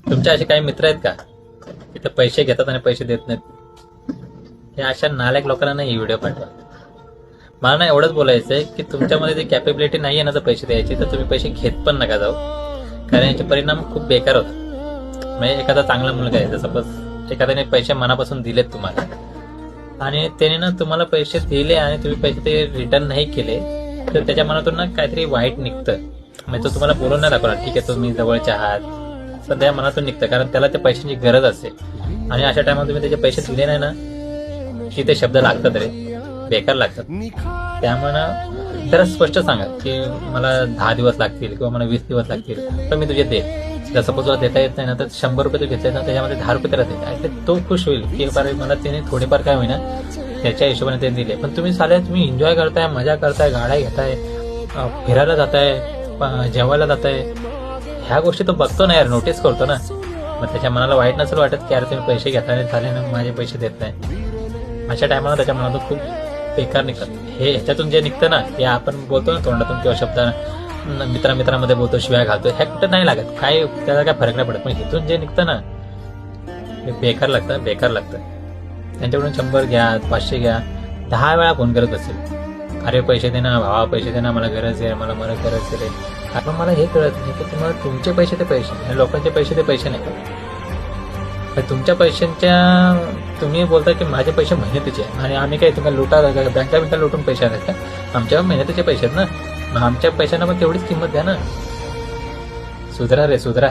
तुमचे असे काही मित्र आहेत का तिथे पैसे घेतात आणि पैसे देत नाहीत? हे अशा नालायक लोकांना नाही व्हिडिओ पाठवा. मला ना एवढंच बोलायचं आहे की तुमच्यामध्ये जी कॅपेबिलिटी नाही आहे ना तर पैसे द्यायची, तर तुम्ही पैसे घेत पण नका जाऊ, कारण याचे परिणाम खूप बेकार होतात. म्हणजे एखादा चांगला मुलगा आहे, सपोज एखाद्याने पैसे मनापासून दिलेत तुम्हाला आणि त्याने ना तुम्हाला पैसे दिले आणि तुम्ही पैसे ते रिटर्न नाही केले, तर त्याच्या मनातून ना काहीतरी वाईट निघतं. म्हणजे तो तुम्हाला बोलून नाही दाखवणार ठीक आहे तुम्ही जवळचे आहात, सध्या मनातून निघतं, कारण त्याला त्या पैशांची गरज असते. आणि अशा टायमाला तुम्ही त्याचे पैसे दिले नाही ना की ते शब्द लागतात रे, बेकार लागतात. त्यामुळे जरा स्पष्ट सांगा की मला 10 दिवस लागतील किंवा मला 20 दिवस लागतील, पण मी तुझे दे. जर सपोज तुला देता येत नाही ना तर 100 रुपये तू घेतले ना, त्याच्यामध्ये 10 रुपये त्याला दे. आणि तो खुश होईल की बारे मला त्याने थोडेफार काय होईना त्याच्या हिशोबाने ते दिले. पण तुम्ही तुम्ही एन्जॉय करताय, मजा करताय, गाड्या घेताय, फिरायला जाताय, जेवायला जाताय, ह्या गोष्टी तो बघतो ना यार, नोटीस करतो ना. मग त्याच्या मनाला वाईट नसेल वाटत की यार तुम्ही पैसे घेताय झाले ना माझे पैसे देत नाही. अशा टायमाला त्याच्या मनातून खूप बेकार निघतात. हे ह्याच्यातून जे निघतं ना, हे आपण बोलतो ना तोंडातून किंवा शब्दानं मित्रांमध्ये बोलतो, शिवाय घालतो, ह्या कुठं नाही लागत, काय त्याचा काय फरक नाही पडत. पण इथून जे निघतं ना हे बेकार लागतं, बेकार लागतं. त्यांच्याकडून 100 घ्या, 500 घ्या, 10 वेळा फोन करत असेल, अरे पैसे दे ना भावा, पैसे दे ना, मला गरज आहे, मला गरज आहे. आपण मला हे कळत नाही की तुम्हाला तुमचे पैसे ते पैसे आणि लोकांचे पैसे ते पैसे नाही. तुमच्या पैशांच्या तुम्ही बोलता की माझे पैसे मेहनतीचे आणि आम्ही काय तुम्हाला बँका लुटून पैसे आहेत का? आमच्या मेहनतीचे पैसे आहेत ना, मग आमच्या पैशांना पण तेवढीच किंमत द्या ना. सुधरा रे सुधरा.